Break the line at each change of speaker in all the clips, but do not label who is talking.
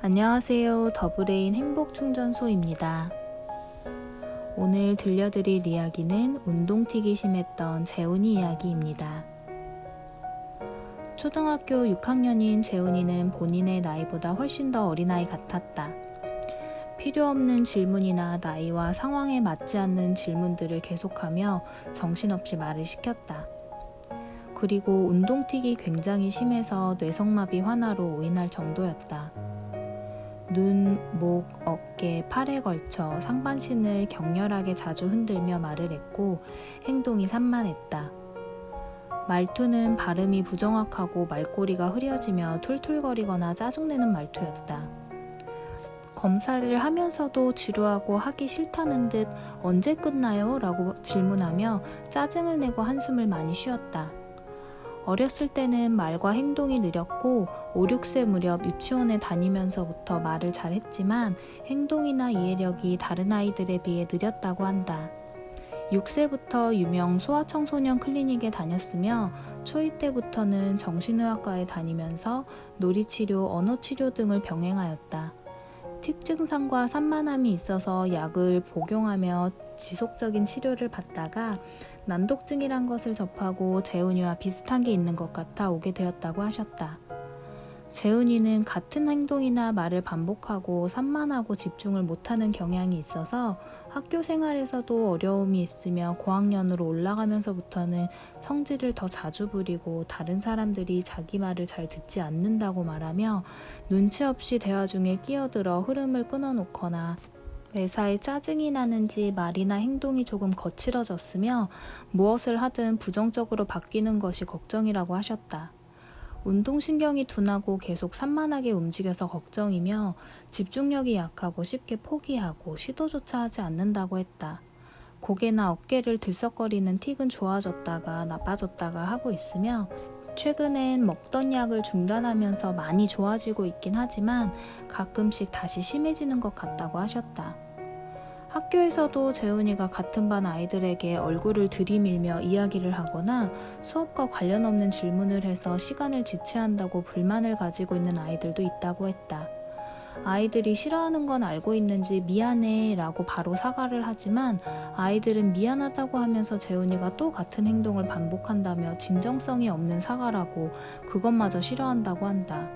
안녕하세요. 더브레인 행복충전소입니다. 오늘 들려드릴 이야기는 운동틱이 심했던 재훈이 이야기입니다. 초등학교 6학년인 재훈이는 본인의 나이보다 훨씬 더 어린아이 같았다. 필요 없는 질문이나 나이와 상황에 맞지 않는 질문들을 계속하며 정신없이 말을 시켰다. 그리고 운동틱이 굉장히 심해서 뇌성마비 환아로 오인할 정도였다. 눈, 목, 어깨, 팔에 걸쳐 상반신을 격렬하게 자주 흔들며 말을 했고 행동이 산만했다. 말투는 발음이 부정확하고 말꼬리가 흐려지며 툴툴거리거나 짜증내는 말투였다. 검사를 하면서도 지루하고 하기 싫다는 듯 언제 끝나요? 라고 질문하며 짜증을 내고 한숨을 많이 쉬었다. 어렸을 때는 말과 행동이 느렸고 5, 6세 무렵 유치원에 다니면서부터 말을 잘했지만 행동이나 이해력이 다른 아이들에 비해 느렸다고 한다. 6세부터 유명 소아청소년 클리닉에 다녔으며 초2 때부터는 정신의학과에 다니면서 놀이치료, 언어치료 등을 병행하였다. 특증상과 산만함이 있어서 약을 복용하며 지속적인 치료를 받다가 난독증이란 것을 접하고 재훈이와 비슷한 게 있는 것 같아 오게 되었다고 하셨다. 재훈이는 같은 행동이나 말을 반복하고 산만하고 집중을 못하는 경향이 있어서 학교 생활에서도 어려움이 있으며 고학년으로 올라가면서부터는 성질을 더 자주 부리고 다른 사람들이 자기 말을 잘 듣지 않는다고 말하며 눈치 없이 대화 중에 끼어들어 흐름을 끊어놓거나 매사에 짜증이 나는지 말이나 행동이 조금 거칠어졌으며 무엇을 하든 부정적으로 바뀌는 것이 걱정이라고 하셨다. 운동신경이 둔하고 계속 산만하게 움직여서 걱정이며 집중력이 약하고 쉽게 포기하고 시도조차 하지 않는다고 했다. 고개나 어깨를 들썩거리는 틱은 좋아졌다가 나빠졌다가 하고 있으며 최근엔 먹던 약을 중단하면서 많이 좋아지고 있긴 하지만 가끔씩 다시 심해지는 것 같다고 하셨다. 학교에서도 재훈이가 같은 반 아이들에게 얼굴을 들이밀며 이야기를 하거나 수업과 관련 없는 질문을 해서 시간을 지체한다고 불만을 가지고 있는 아이들도 있다고 했다. 아이들이 싫어하는 건 알고 있는지 미안해 라고 바로 사과를 하지만 아이들은 미안하다고 하면서 재훈이가 또 같은 행동을 반복한다며 진정성이 없는 사과라고 그것마저 싫어한다고 한다.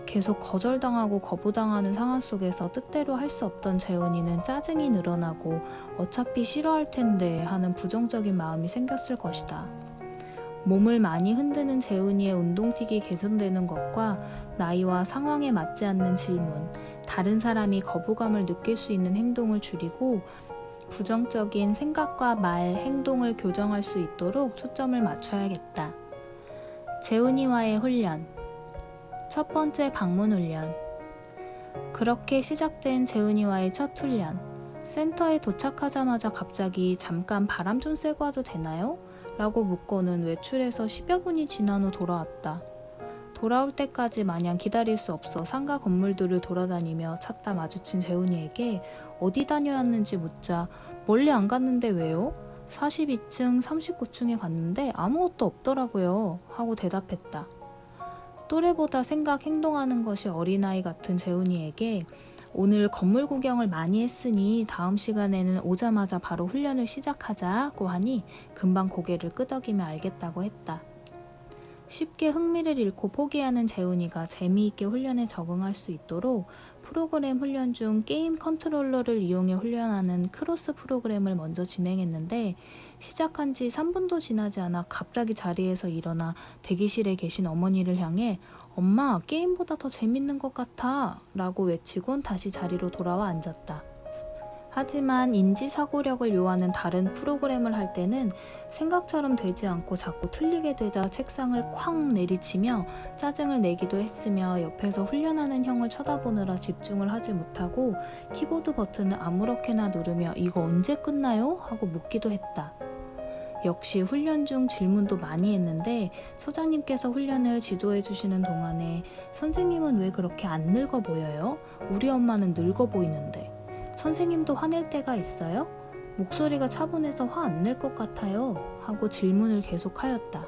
계속 거절당하고 거부당하는 상황 속에서 뜻대로 할 수 없던 재훈이는 짜증이 늘어나고 어차피 싫어할 텐데 하는 부정적인 마음이 생겼을 것이다. 몸을 많이 흔드는 재훈이의 운동틱이 개선되는 것과 나이와 상황에 맞지 않는 질문, 다른 사람이 거부감을 느낄 수 있는 행동을 줄이고 부정적인 생각과 말, 행동을 교정할 수 있도록 초점을 맞춰야겠다. 재훈이와의 훈련. 첫 번째 방문 훈련. 그렇게 시작된 재훈이와의 첫 훈련. 센터에 도착하자마자 갑자기 잠깐 바람 좀 쐬고 와도 되나요? 라고 묻고는 외출해서 10여 분이 지난 후 돌아왔다. 돌아올 때까지 마냥 기다릴 수 없어 상가 건물들을 돌아다니며 찾다 마주친 재훈이에게 어디 다녀왔는지 묻자 멀리 안 갔는데 왜요? 42층, 39층에 갔는데 아무것도 없더라고요 하고 대답했다. 또래보다 생각, 행동하는 것이 어린아이 같은 재훈이에게 오늘 건물 구경을 많이 했으니 다음 시간에는 오자마자 바로 훈련을 시작하자고 하니 금방 고개를 끄덕이며 알겠다고 했다. 쉽게 흥미를 잃고 포기하는 재훈이가 재미있게 훈련에 적응할 수 있도록 프로그램 훈련 중 게임 컨트롤러를 이용해 훈련하는 크로스 프로그램을 먼저 진행했는데 시작한 지 3분도 지나지 않아 갑자기 자리에서 일어나 대기실에 계신 어머니를 향해 엄마, 게임보다 더 재밌는 것 같아 라고 외치곤 다시 자리로 돌아와 앉았다. 하지만 인지사고력을 요하는 다른 프로그램을 할 때는 생각처럼 되지 않고 자꾸 틀리게 되자 책상을 쾅 내리치며 짜증을 내기도 했으며 옆에서 훈련하는 형을 쳐다보느라 집중을 하지 못하고 키보드 버튼을 아무렇게나 누르며 이거 언제 끝나요? 하고 묻기도 했다. 역시 훈련 중 질문도 많이 했는데 소장님께서 훈련을 지도해 주시는 동안에 선생님은 왜 그렇게 안 늙어 보여요? 우리 엄마는 늙어 보이는데. 선생님도 화낼 때가 있어요? 목소리가 차분해서 화 안 낼 것 같아요. 하고 질문을 계속하였다.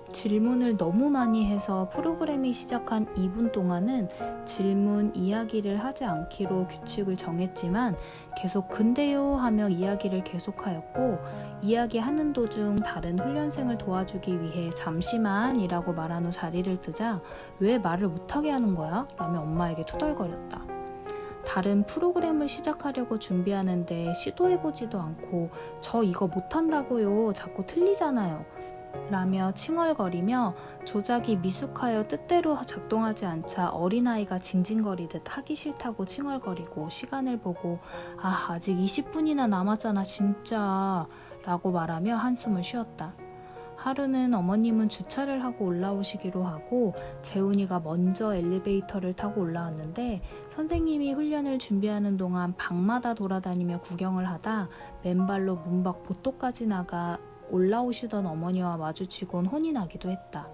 질문을 너무 많이 해서 프로그램이 시작한 2분 동안은 질문, 이야기를 하지 않기로 규칙을 정했지만 계속 근데요 하며 이야기를 계속하였고, 이야기하는 도중 다른 훈련생을 도와주기 위해 잠시만 이라고 말한 후 자리를 뜨자 왜 말을 못하게 하는 거야? 라며 엄마에게 투덜거렸다. 다른 프로그램을 시작하려고 준비하는데 시도해보지도 않고 저 이거 못한다고요. 자꾸 틀리잖아요. 라며 칭얼거리며 조작이 미숙하여 뜻대로 작동하지 않자 어린아이가 징징거리듯 하기 싫다고 칭얼거리고 시간을 보고 아직 20분이나 남았잖아 진짜 라고 말하며 한숨을 쉬었다. 하루는 어머님은 주차를 하고 올라오시기로 하고 재훈이가 먼저 엘리베이터를 타고 올라왔는데 선생님이 훈련을 준비하는 동안 방마다 돌아다니며 구경을 하다 맨발로 문 밖 복도까지 나가 올라오시던 어머니와 마주치곤 혼이 나기도 했다.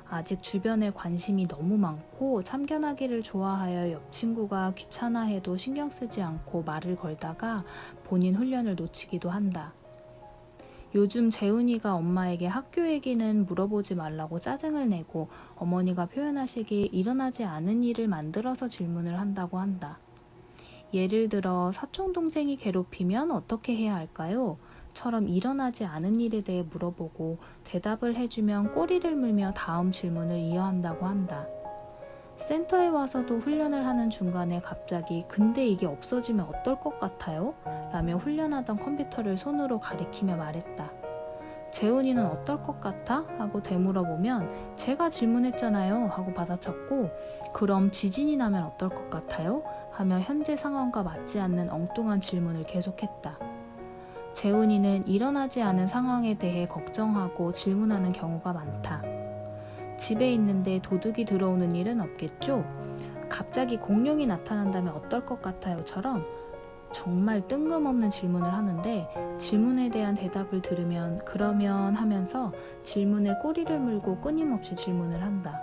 아직 주변에 관심이 너무 많고 참견하기를 좋아하여 옆 친구가 귀찮아해도 신경 쓰지 않고 말을 걸다가 본인 훈련을 놓치기도 한다. 요즘 재훈이가 엄마에게 학교 얘기는 물어보지 말라고 짜증을 내고 어머니가 표현하시길 일어나지 않은 일을 만들어서 질문을 한다고 한다. 예를 들어 사촌동생이 괴롭히면 어떻게 해야 할까요? 처럼 일어나지 않은 일에 대해 물어보고 대답을 해주면 꼬리를 물며 다음 질문을 이어한다고 한다. 센터에 와서도 훈련을 하는 중간에 갑자기 근데 이게 없어지면 어떨 것 같아요? 라며 훈련하던 컴퓨터를 손으로 가리키며 말했다. 재훈이는 어떨 것 같아? 하고 되물어보면 제가 질문했잖아요 하고 받아쳤고 그럼 지진이 나면 어떨 것 같아요? 하며 현재 상황과 맞지 않는 엉뚱한 질문을 계속했다. 재훈이는 일어나지 않은 상황에 대해 걱정하고 질문하는 경우가 많다. 집에 있는데 도둑이 들어오는 일은 없겠죠? 갑자기 공룡이 나타난다면 어떨 것 같아요?처럼 정말 뜬금없는 질문을 하는데 질문에 대한 대답을 들으면 그러면 하면서 질문에 꼬리를 물고 끊임없이 질문을 한다.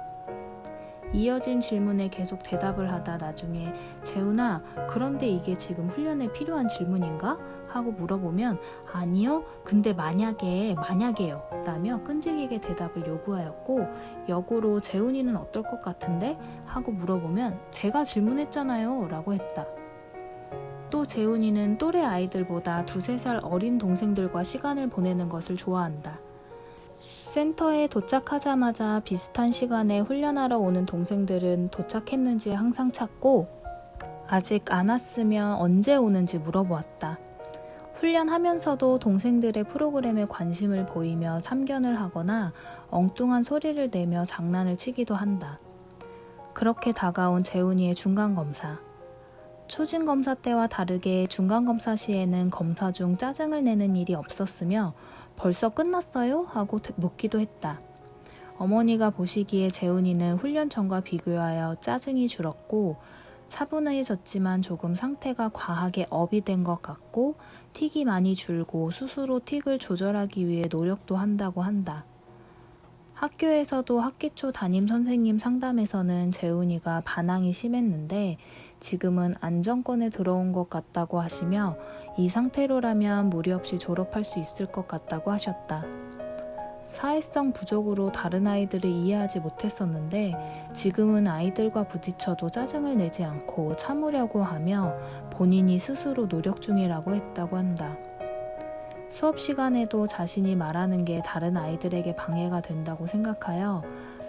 이어진 질문에 계속 대답을 하다 나중에 재훈아, 그런데 이게 지금 훈련에 필요한 질문인가? 하고 물어보면 아니요, 근데 만약에요 라며 끈질기게 대답을 요구하였고 역으로 재훈이는 어떨 것 같은데? 하고 물어보면 제가 질문했잖아요 라고 했다. 또 재훈이는 또래 아이들보다 2-3살 어린 동생들과 시간을 보내는 것을 좋아한다. 센터에 도착하자마자 비슷한 시간에 훈련하러 오는 동생들은 도착했는지 항상 찾고 아직 안 왔으면 언제 오는지 물어보았다. 훈련하면서도 동생들의 프로그램에 관심을 보이며 참견을 하거나 엉뚱한 소리를 내며 장난을 치기도 한다. 그렇게 다가온 재훈이의 중간검사. 초진검사 때와 다르게 중간검사 시에는 검사 중 짜증을 내는 일이 없었으며 벌써 끝났어요? 하고 묻기도 했다. 어머니가 보시기에 재훈이는 훈련 전과 비교하여 짜증이 줄었고 차분해졌지만 조금 상태가 과하게 업이 된 것 같고 틱이 많이 줄고 스스로 틱을 조절하기 위해 노력도 한다고 한다. 학교에서도 학기 초 담임 선생님 상담에서는 재훈이가 반항이 심했는데 지금은 안정권에 들어온 것 같다고 하시며 이 상태로라면 무리 없이 졸업할 수 있을 것 같다고 하셨다. 사회성 부족으로 다른 아이들을 이해하지 못했었는데 지금은 아이들과 부딪혀도 짜증을 내지 않고 참으려고 하며 본인이 스스로 노력 중이라고 했다고 한다. 수업 시간에도 자신이 말하는 게 다른 아이들에게 방해가 된다고 생각하여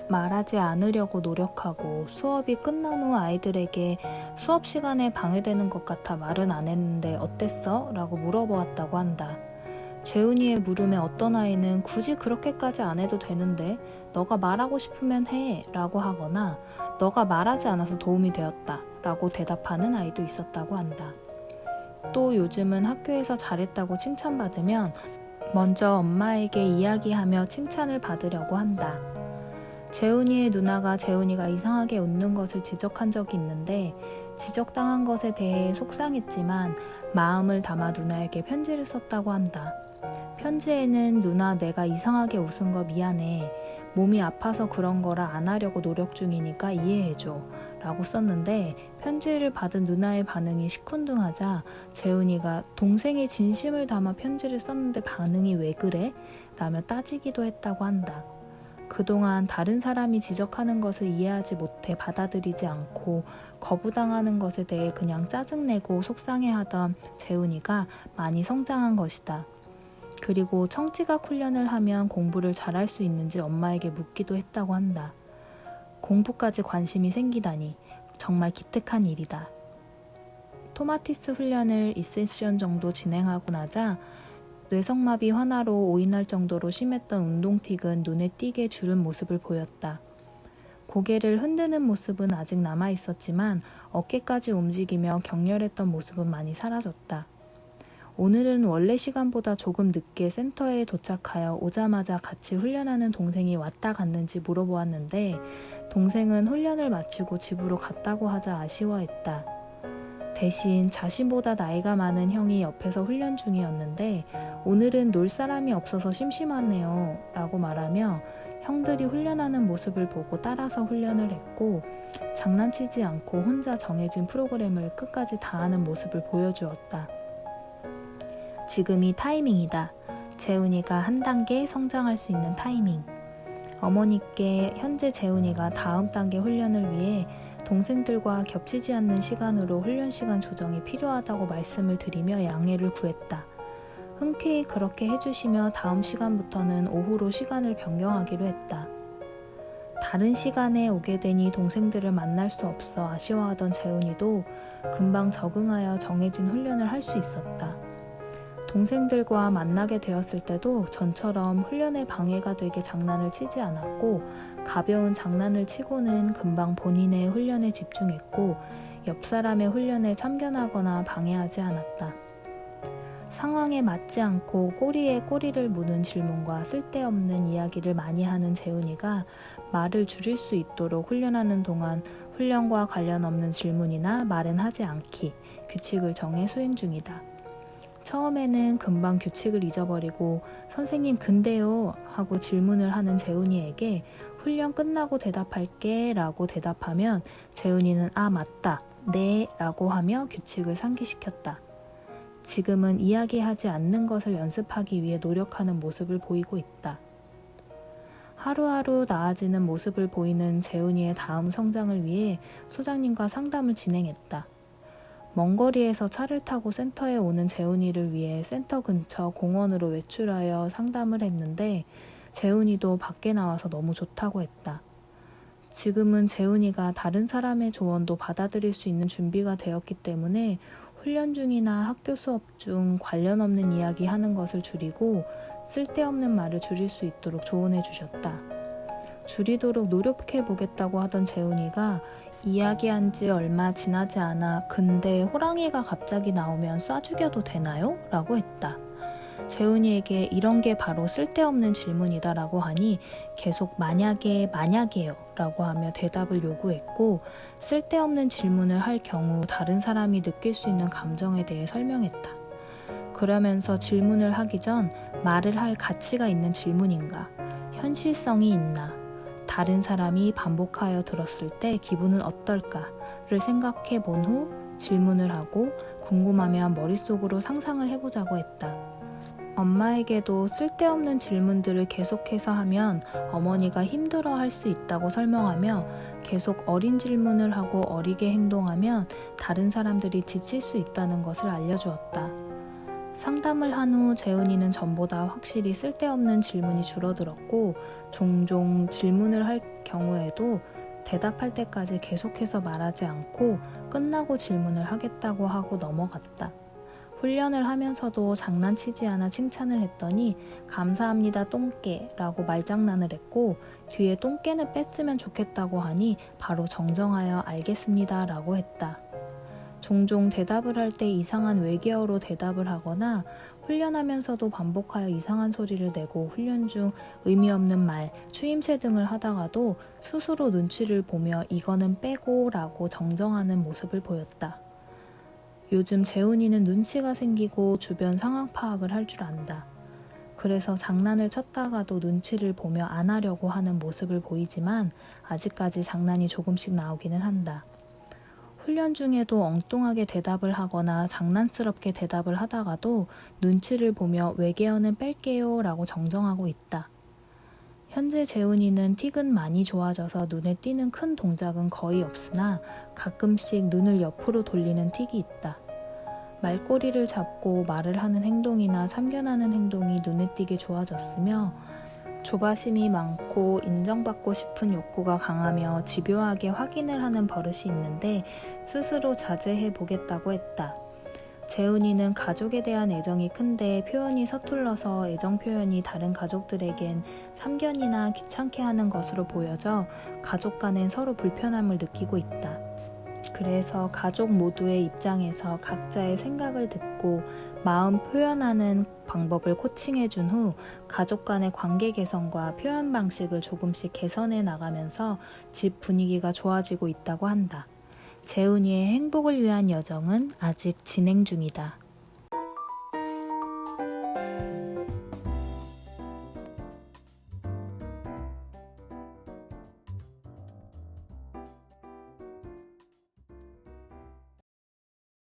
말하지 않으려고 노력하고 수업이 끝난 후 아이들에게 수업 시간에 방해되는 것 같아 말은 안 했는데 어땠어? 라고 물어보았다고 한다. 재훈이의 물음에 어떤 아이는 굳이 그렇게까지 안 해도 되는데 너가 말하고 싶으면 해 라고 하거나 너가 말하지 않아서 도움이 되었다 라고 대답하는 아이도 있었다고 한다. 또 요즘은 학교에서 잘했다고 칭찬받으면 먼저 엄마에게 이야기하며 칭찬을 받으려고 한다. 재훈이의 누나가 재훈이가 이상하게 웃는 것을 지적한 적이 있는데 지적당한 것에 대해 속상했지만 마음을 담아 누나에게 편지를 썼다고 한다. 편지에는 누나 내가 이상하게 웃은 거 미안해. 몸이 아파서 그런 거라 안 하려고 노력 중이니까 이해해줘 라고 썼는데 편지를 받은 누나의 반응이 시큰둥하자 재훈이가 동생이 진심을 담아 편지를 썼는데 반응이 왜 그래? 라며 따지기도 했다고 한다. 그동안 다른 사람이 지적하는 것을 이해하지 못해 받아들이지 않고 거부당하는 것에 대해 그냥 짜증내고 속상해하던 재훈이가 많이 성장한 것이다. 그리고 청지각 훈련을 하면 공부를 잘할 수 있는지 엄마에게 묻기도 했다고 한다. 공부까지 관심이 생기다니 정말 기특한 일이다. 토마티스 훈련을 2세션 정도 진행하고 나자 뇌성마비 환아로 오인할 정도로 심했던 운동틱은 눈에 띄게 주른 모습을 보였다. 고개를 흔드는 모습은 아직 남아있었지만 어깨까지 움직이며 격렬했던 모습은 많이 사라졌다. 오늘은 원래 시간보다 조금 늦게 센터에 도착하여 오자마자 같이 훈련하는 동생이 왔다 갔는지 물어보았는데 동생은 훈련을 마치고 집으로 갔다고 하자 아쉬워했다. 대신 자신보다 나이가 많은 형이 옆에서 훈련 중이었는데 오늘은 놀 사람이 없어서 심심하네요 라고 말하며 형들이 훈련하는 모습을 보고 따라서 훈련을 했고 장난치지 않고 혼자 정해진 프로그램을 끝까지 다 하는 모습을 보여주었다. 지금이 타이밍이다. 재훈이가 한 단계 성장할 수 있는 타이밍. 어머니께 현재 재훈이가 다음 단계 훈련을 위해 동생들과 겹치지 않는 시간으로 훈련 시간 조정이 필요하다고 말씀을 드리며 양해를 구했다. 흔쾌히 그렇게 해주시며 다음 시간부터는 오후로 시간을 변경하기로 했다. 다른 시간에 오게 되니 동생들을 만날 수 없어 아쉬워하던 재훈이도 금방 적응하여 정해진 훈련을 할 수 있었다. 동생들과 만나게 되었을 때도 전처럼 훈련에 방해가 되게 장난을 치지 않았고 가벼운 장난을 치고는 금방 본인의 훈련에 집중했고 옆 사람의 훈련에 참견하거나 방해하지 않았다. 상황에 맞지 않고 꼬리에 꼬리를 무는 질문과 쓸데없는 이야기를 많이 하는 재훈이가 말을 줄일 수 있도록 훈련하는 동안 훈련과 관련 없는 질문이나 말은 하지 않기 규칙을 정해 수행 중이다. 처음에는 금방 규칙을 잊어버리고 선생님 근데요 하고 질문을 하는 재훈이에게 훈련 끝나고 대답할게 라고 대답하면 재훈이는 아 맞다 네 라고 하며 규칙을 상기시켰다. 지금은 이야기하지 않는 것을 연습하기 위해 노력하는 모습을 보이고 있다. 하루하루 나아지는 모습을 보이는 재훈이의 다음 성장을 위해 소장님과 상담을 진행했다. 먼 거리에서 차를 타고 센터에 오는 재훈이를 위해 센터 근처 공원으로 외출하여 상담을 했는데 재훈이도 밖에 나와서 너무 좋다고 했다. 지금은 재훈이가 다른 사람의 조언도 받아들일 수 있는 준비가 되었기 때문에 훈련 중이나 학교 수업 중 관련 없는 이야기 하는 것을 줄이고 쓸데없는 말을 줄일 수 있도록 조언해 주셨다. 줄이도록 노력해 보겠다고 하던 재훈이가 이야기한 지 얼마 지나지 않아 근데 호랑이가 갑자기 나오면 쏴 죽여도 되나요? 라고 했다. 재훈이에게 이런 게 바로 쓸데없는 질문이다 라고 하니 계속 만약에요 라고 하며 대답을 요구했고 쓸데없는 질문을 할 경우 다른 사람이 느낄 수 있는 감정에 대해 설명했다. 그러면서 질문을 하기 전 말을 할 가치가 있는 질문인가? 현실성이 있나? 다른 사람이 반복하여 들었을 때 기분은 어떨까를 생각해 본 후 질문을 하고 궁금하면 머릿속으로 상상을 해보자고 했다. 엄마에게도 쓸데없는 질문들을 계속해서 하면 어머니가 힘들어할 수 있다고 설명하며 계속 어린 질문을 하고 어리게 행동하면 다른 사람들이 지칠 수 있다는 것을 알려주었다. 상담을 한 후 재훈이는 전보다 확실히 쓸데없는 질문이 줄어들었고 종종 질문을 할 경우에도 대답할 때까지 계속해서 말하지 않고 끝나고 질문을 하겠다고 하고 넘어갔다. 훈련을 하면서도 장난치지 않아 칭찬을 했더니 감사합니다 똥개 라고 말장난을 했고 뒤에 똥개는 뺐으면 좋겠다고 하니 바로 정정하여 알겠습니다 라고 했다. 종종 대답을 할 때 이상한 외계어로 대답을 하거나 훈련하면서도 반복하여 이상한 소리를 내고 훈련 중 의미 없는 말, 추임새 등을 하다가도 스스로 눈치를 보며 이거는 빼고 라고 정정하는 모습을 보였다. 요즘 재훈이는 눈치가 생기고 주변 상황 파악을 할 줄 안다. 그래서 장난을 쳤다가도 눈치를 보며 안 하려고 하는 모습을 보이지만 아직까지 장난이 조금씩 나오기는 한다. 훈련 중에도 엉뚱하게 대답을 하거나 장난스럽게 대답을 하다가도 눈치를 보며 외계어는 뺄게요 라고 정정하고 있다. 현재 재훈이는 틱은 많이 좋아져서 눈에 띄는 큰 동작은 거의 없으나 가끔씩 눈을 옆으로 돌리는 틱이 있다. 말꼬리를 잡고 말을 하는 행동이나 참견하는 행동이 눈에 띄게 좋아졌으며 조바심이 많고 인정받고 싶은 욕구가 강하며 집요하게 확인을 하는 버릇이 있는데 스스로 자제해 보겠다고 했다. 재훈이는 가족에 대한 애정이 큰데 표현이 서툴러서 애정 표현이 다른 가족들에겐 참견이나 귀찮게 하는 것으로 보여져 가족 간엔 서로 불편함을 느끼고 있다. 그래서 가족 모두의 입장에서 각자의 생각을 듣고 마음 표현하는 방법을 코칭해 준 후 가족 간의 관계 개선과 표현 방식을 조금씩 개선해 나가면서 집 분위기가 좋아지고 있다고 한다. 재훈이의 행복을 위한 여정은 아직 진행 중이다.